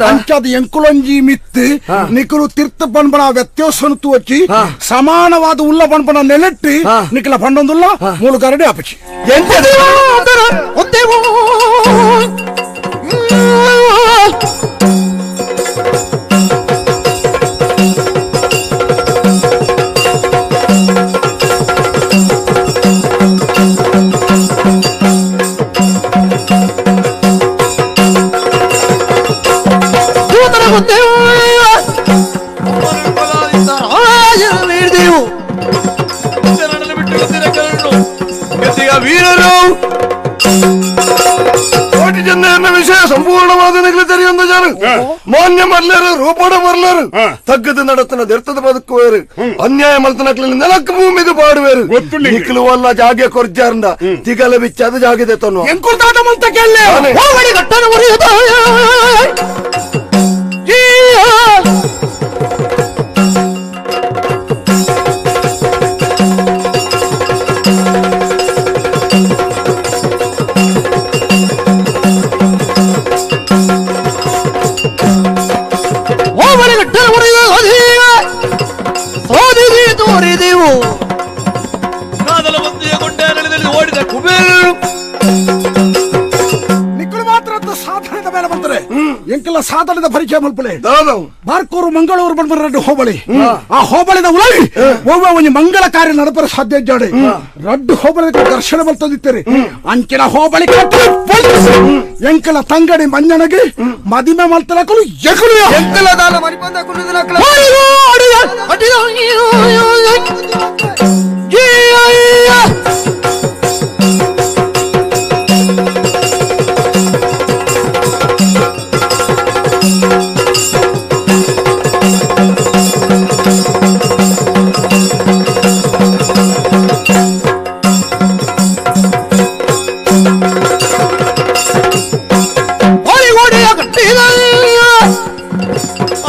ಅಂಚದ ಎಂಕುಲೊಂಜಿ ಮಿತ್ತು ನಿಕಲು ತೀರ್ಥ ಪಂಪನ ವ್ಯತ್ಯಾಸವನ್ನು ತೂಚಿ ಸಮಾನವಾದ ಉಲ್ಲ ಪಂಪನ ನೆಲೆಟ್ಟು ನಿಕಲ ಪಂಡೊಂದುಲ್ಲ ಮೂಲ ಕರಡಿ ಅಪಚಿ ವೀರರು ಕೋಟಿ ಜನ ವಿಷಯ ಸಂಪೂರ್ಣವಾದ ನಿಗಲಿತರಿಯೊಂದು ಜನ ಮಾನ್ಯ ಮರ್ಲರು ರೂಪಡ ಮರ್ಲರು ತಗ್ಗದ ನಡತನ ದೆರ್ತದ ಬದುಕುವರು ಅನ್ಯಾಯ ಮಲ್ತನಕ್ಲಿ ನೆಲಕ್ಕೆ ಭೂಮಿಗೆ ಪಾಡುವರು ನಿಕ್ಕಲುವಲ್ಲ ಜಾಗೆ ಕೊರ್ಜಾರ್ಂದ ತಿಗಲ ಬಿಚ್ಚಾದ ಜಾಗಿದೆ ತನ್ನು ಎಂಕುಲ್ತಾದ ಮಂತ ಕೆಲ್ಲೆ ಹೋಗಡಿ ಗಟ್ಟನ ಮುರಿಯದ ಓಡಿದ ಕುಬೇರು ನಿಕ್ಕಳು ಮಾತ್ರ ಸಾಧನದ ಮೇಲೆ ಬರ್ತಾರೆ ಎಂಕೆಲ್ಲ ಸಾಧನದ ಪರಿಚಯ ಮಲ್ಪಲೆ ದಾದವ್ ಬಾರ್ಕೂರು ಮಂಗಳೂರು ಬಂದ್ಬರ ಹೋಬಳಿ ಆ ಹೋಬಳಿದ ಉಳವಿ ಒಬ್ಬ ಒಂದು ಮಂಗಳ ಕಾರ್ಯ ನಡಪರ ಸಾಧ್ಯ ಜಾಡೆ ರಡ್ಡು ಹೋಬಳಿ ದರ್ಶನ ಬಲ್ತದಿತ್ತೇರಿ ಅಂಚಿನ ಹೋಬಳಿ ಎಂಕಲ ತಂಗಡಿ ಮಂಜನಗೆ ಮದಿಮೆ ಮಲ್ತಲಕಲು ಎಕಲು ಎಂಕಲ ದಾನ ಮರಿಪಂದ ಕುರುದಲಕಲ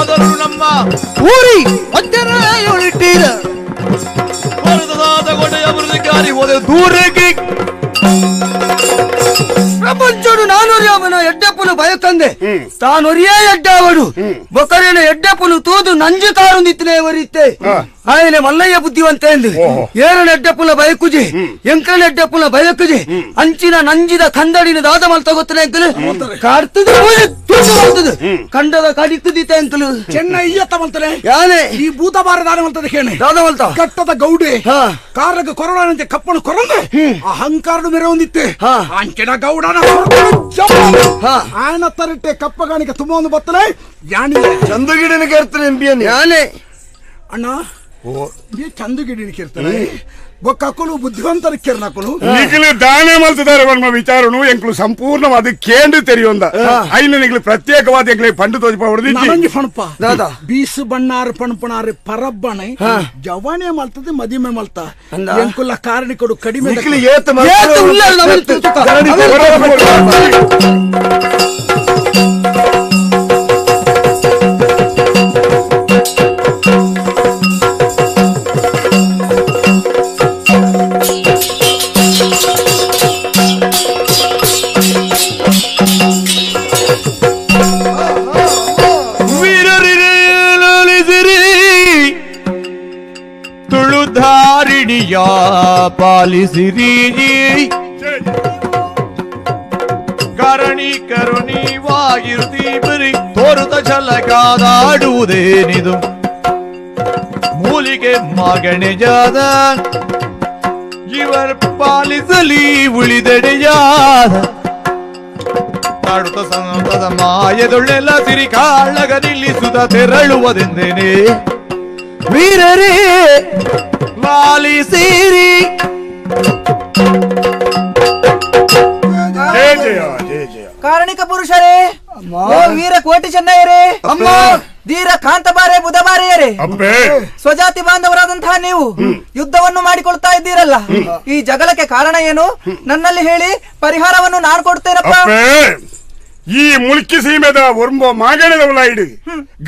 ಅದನ್ನು ನಮ್ಮ ಊರಿ ಒಟ್ಟಿರ ಗೋಡೆಯ ಅಭಿವೃದ್ಧಿಕಾರಿ ಹೋದ ದೂರಕ್ಕೆ ಪ್ರಪಂಚಡು ನಾನೊರಿಯವನ ಎಡ್ಡಪ್ಪನು ಭಯಕಂದೆ ತಾನೊರಿಯೇ ಎಡ್ಡವಡು ಬೊಕರೇನ ಎಡ್ಡಪ್ಪನು ತೂದು ನಂಜು ತಾರುಂದಿತ್ತನೇ ವರಿತ್ತೆ ఆయన మల్లయ్య బుద్ధివంతేంది ఏరన ఎడ్డప్పుల భయకుజి ఎంకన ఎడ్డప్పుల భయకుజి అంచిన నంజిದ ಕಂದಡಿನ ದಾದಮಲ್ ತಗೋತನೆ ಅಂಕಲು ಕಾಡ್ತದೆ ತೂದು ಕಂಡದ ಕಡಿತದಿತೆ ಅಂಕಲು ಚೆನ್ನೈ ಇಯ್ಯತ್ತ ಮಲ್ತನೆ ಯಾನೆ ಈ ಭೂತ ಬಾರ ದಾದಮಲ್ತದೆ ಕೇನೆ ದಾದಮಲ್ತ ಕಟ್ಟದ ಗೌಡೆ ಕಾರಗ ಕೊರೋನಾನಂತೆ ಕಪ್ಪನು ಕೊರಂದೆ ಅಹಂಕಾರಡು ಮೆರೆ ಹೊಂದಿತ್ತೆ ಅಂಚಿನ ಗೌಡನ ಆಯನ ತರಟ್ಟೆ ಕಪ್ಪಗಾಣಿಗೆ ತುಂಬ ಒಂದು ಬತ್ತಲೆ ಯಾನಿ ಚಂದಗಿಡನಿಗೆ ಇರ್ತಾನೆ ಎಂಬಿಯನ್ ಯಾನೆ ಅಣ್ಣ ಚಂದಗಿಡಿನಿ ಕೇರ್ತಾನೆ ಬೊಕ್ಕಲು ಬುದ್ಧಿವಂತರ ಕೇರ್ನಾಕಲು ನಿಖಿಲು ದಾನೆ ಮಲ್ತಿದ್ದಾರೆ ನಮ್ಮ ವಿಚಾರನು ಎಂಕ್ಲು ಸಂಪೂರ್ಣವಾದ ಕೇಂದ್ರ ತೆರೆಯೊಂದ ಐನ ನಿಖಿಲು ಪ್ರತ್ಯೇಕವಾದ ಎಂಕ್ಲೆ ಪಂಡು ತೋಜಪ ಹೊಡೆದಿ ನನಗೆ ಫಣಪ ಬೀಸು ಬಣ್ಣಾರು ಪಣಪಣಾರು ಪರಬ್ಬಣೆ ಜವಾನೆ ಮಲ್ತದೆ ಮದಿಮೆ ಮಲ್ತ ಎಂಕುಲ್ಲ ಕಾರಣಿಕಡು ಕಡಿಮೆ ತುಳುಧಾರಿಣಿಯ ಪಾಲಿಸಿರಿ ಕರಣಿ ಕರುಣಿವಾಗಿರುತ್ತೀ ಬರಿ ತೋರುತ ಛಲಕಾದಾಡುವುದೇನಿದು ಮೂಲಿಗೆ ಮಗಣೆಜಾದ ಇವರ ಪಾಲಿಸಲಿ ಉಳಿದೆಡೆಯಾದ ಕಾಡುತ್ತ ಸಂತದ ಮಾಯದೊಳ್ಳೆಲ್ಲ ಸಿರಿ ಕಾಳಗ ನಿಲ್ಲಿಸುತ್ತ ತೆರಳುವುದೆಂದೇನೆ ವೀರರೇ ಲಾಲಿಸಿರಿ ಕಾರಣಿಕ ಪುರುಷರೇ ವೀರ ಕೋಟಿ ಚೆನ್ನಯ್ಯರೇ ಅಮ್ಮ ಧೀರ ಕಾಂತಬಾರೆ ಬುಧಬಾರೆಯರೇ ಸ್ವಜಾತಿ ಬಾಂಧವರಾದಂತಹ ನೀವು ಯುದ್ಧವನ್ನು ಮಾಡಿಕೊಳ್ತಾ ಇದ್ದೀರಲ್ಲ ಈ ಜಗಳಕ್ಕೆ ಕಾರಣ ಏನು ನನ್ನಲ್ಲಿ ಹೇಳಿ ಪರಿಹಾರವನ್ನು ನಾನು ಕೊಡ್ತೇನಪ್ಪ ಈ ಮುಲ್ಕಿ ಸೀಮೆದ ಒರ್ಂಬ ಮಾಗಣದ ಉಲಾಯಿಡು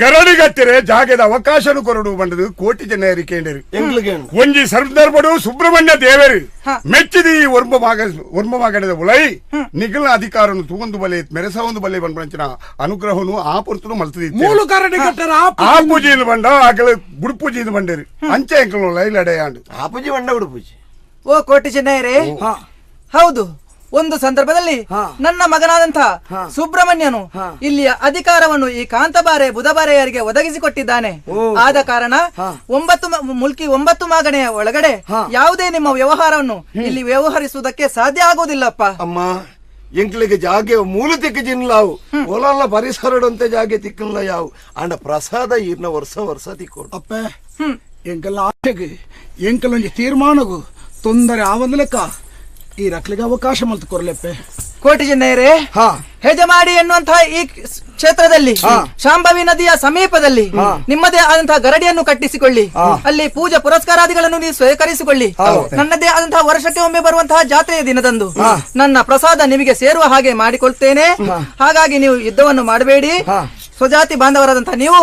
ಗರಡಿಗತ್ತಿರೆ ಜಾಗದ ಅವಕಾಶನು ಕೊರಡು ಬಂಡದು ಕೋಟಿ ಜನ ಏರಿಕೆಂಡರು ಒಂಜಿ ಸಂದರ್ಭಡು ಸುಬ್ರಹ್ಮಣ್ಯ ದೇವರು ಮೆಚ್ಚಿದ ಈ ಒರ್ಂಬ ಮಾಗಣದ ಉಲಾಯಿ ನಿಗಲ ಅಧಿಕಾರನು ತೂಗೊಂದು ಬಲೆ ಮೆರೆಸ ಒಂದು ಬಲೆ ಬಂದ್ರಂಚಿನ ಅನುಗ್ರಹನು ಆ ಪುರ್ತನು ಮಲ್ತದಿ ಆ ಪೂಜೆಯನ್ನು ಬಂಡ ಆಗಲ ಗುಡು ಪೂಜೆಯನ್ನು ಬಂಡರು ಅಂಚೆ ಎಂಕಲು ಲೈಲ್ ಅಡೆಯಾಂಡು ಆ ಪೂಜೆ ಬಂಡ ಗುಡು ಪೂಜೆ. ಓ ಕೋಟಿ ಚೆನ್ನೈರೇ, ಹೌದು, ಒಂದು ಸಂದರ್ಭದಲ್ಲಿ ನನ್ನ ಮಗನಾದಂಥ ಸುಬ್ರಹ್ಮಣ್ಯನು ಇಲ್ಲಿಯ ಅಧಿಕಾರವನ್ನು ಈ ಕಾಂತಬಾರೆ ಬುಧಬಾರೆಯರಿಗೆ ಒದಗಿಸಿಕೊಟ್ಟಿದ್ದಾನೆ. ಆದ ಕಾರಣ 9 ಮಾಗಣೆಯ ಒಳಗಡೆ ಯಾವುದೇ ನಿಮ್ಮ ವ್ಯವಹಾರವನ್ನು ಇಲ್ಲಿ ವ್ಯವಹರಿಸುವುದಕ್ಕೆ ಸಾಧ್ಯ ಆಗುವುದಿಲ್ಲಪ್ಪ. ಅಮ್ಮ ಎಂಕ್ಲಿಗೆ ಜಾಗೆ ಮೂಲ ತಿಕ್ಕ ಜಿನ್ಲಾವು ಒಲಲ್ಲ ಪರಿಸರಡಂತೆ ಜಾಗೆ ತಿಕ್ಕಲ್ಲ ಯಾವು ಅಂಡ ಪ್ರಸಾದ ಇರ್ನ ವರ್ಷ ತಿಕ್ಕೋಡು ಅಪ್ಪ ಎಂಕಲ್ಲ ಆಶೆಗೆ ಎಂಕಲೊಂಜಿ ತೀರ್ಮಾನಗು ತೊಂದರೆ ಆವಂದಲಕ್ಕ ಈ ರಕ್ಲಿಗೆ ಅವಕಾಶ ಮಲ್ತು ಕೊರ್ಲೆಪ್ಪೆ. ಕೋಟಿ ಚೆನ್ನೈರೇ, ಹೆಜಮಾಡಿ ಎನ್ನುವಂತಹ ಈ ಕ್ಷೇತ್ರದಲ್ಲಿ ಶಾಂಭವಿ ನದಿಯ ಸಮೀಪದಲ್ಲಿ ನಿಮ್ಮದೇ ಆದಂತಹ ಗರಡಿಯನ್ನು ಕಟ್ಟಿಸಿಕೊಳ್ಳಿ. ಅಲ್ಲಿ ಪೂಜೆ ಪುರಸ್ಕಾರಾದಿಗಳನ್ನು ನೀವು ಸ್ವೀಕರಿಸಿಕೊಳ್ಳಿ. ನನ್ನದೇ ಆದಂತಹ ವರ್ಷಕ್ಕೆ ಒಮ್ಮೆ ಬರುವಂತಹ ಜಾತ್ರೆಯ ದಿನದಂದು ನನ್ನ ಪ್ರಸಾದ ನಿಮಗೆ ಸೇರುವ ಹಾಗೆ ಮಾಡಿಕೊಳ್ತೇನೆ. ಹಾಗಾಗಿ ನೀವು ಯುದ್ಧವನ್ನು ಮಾಡಬೇಡಿ. ಸ್ವಜಾತಿ ಬಾಂಧವರಾದಂತಹ ನೀವು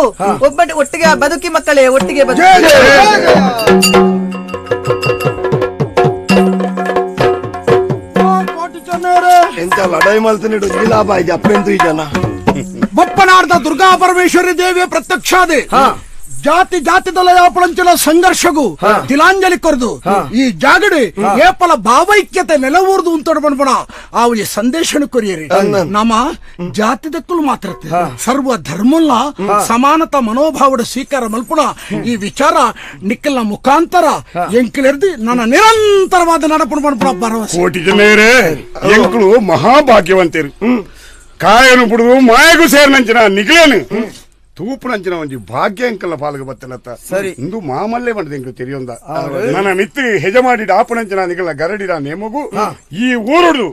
ಒಟ್ಟಿಗೆ ಬದುಕಿ ಮಕ್ಕಳೇ, ಒಟ್ಟಿಗೆ ಬದುಕಿ. ಎಂತ ಲಡಾಯಿ ಮಲ್ತನೆ ಲಾಭ ಆಯ್ತು ಅಪ್ಪೆಂತು ಈ ಜನ ಬಪ್ಪನಾರ್ದ ದುರ್ಗಾ ಪರಮೇಶ್ವರಿ ದೇವಿಯ ಪ್ರತ್ಯಕ್ಷಾದೆ ಜಾತಿ ಜಾತಿದಲಯಾಪಳಂಚಲ ಸಂಘರ್ಷಗೂ ತಿಲಾಂಜಲಿ ಕೊರದು ಈ ಜಾಗಡೆ ಏಪಲ ಭಾವೈಕ್ಯತೆ ನೆಲವೂರ್ದು ಉಂಟು ಬಣ್ಬಣ ಅವಳಿ ಸಂದೇಶನು ಕೊರಿಯರಿ ನಮ್ಮ ಜಾತಿ ದಕ್ಕಲು ಮಾತ್ರ ಸರ್ವ ಧರ್ಮಲ್ಲ ಸಮಾನತಾ ಮನೋಭಾವದ ಸ್ವೀಕಾರ ಮಲ್ಪುಣ ಈ ವಿಚಾರ ನಿಕ್ಕಲ್ನ ಮುಖಾಂತರ ಎಂಕಿಲೆರ್ದಿ ನನ್ನ ನಿರಂತರವಾದ ನಡಪಣ ಬಣ್ಪಣ ಭರವಸೆ. ಕೋಟಿ ಜನರೇ ಎಂಕಲು ಮಹಾಭಾಗ್ಯವಂತರು ಕಾಯನು ಬಿಡುದು ಮಾಯಗೂ ಸೇರ್ನಂಚಿನ ನಿಗ್ಲೇನು ತೂಪುನಂಚಿನ ಒಂಜಿ ಭಾಗ್ಯ ಎಂಕಲ್ಲ ಪಾಲ್ಗೆ ಬತ್ತನತ್ತ ಸರಿ ಇಂದು ಮಾಮಲ್ಲೇ ಬಂಡದ ಎಂಕು ತೆರಿಯೊಂದ ನನ್ನ ಮಿತ್ರಿ ಹೆಜ ಮಾಡಿದ ಆಪುನಂಚಿನ ನಿಗಲ ಗರಡಿನ ನೇಮಗು ಈ ಊರುಡು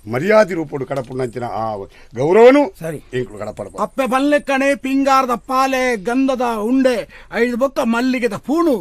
ಮರ್ಯಾದೆ ರೂಪಡು ಕಡಪುನಂಚಿನ ಆ ಗೌರವನು ಸರಿ ಎಂಕಲು ಕಡಪಡ ಅಪ್ಪೆ ಬಲ್ಲೆ ಕಣೆ ಪಿಂಗಾರದ ಪಾಲೆ ಗಂಧದ ಉಂಡೆ 5 ಬೊಕ್ಕ ಮಲ್ಲಿಗೆದ ಪೂಣು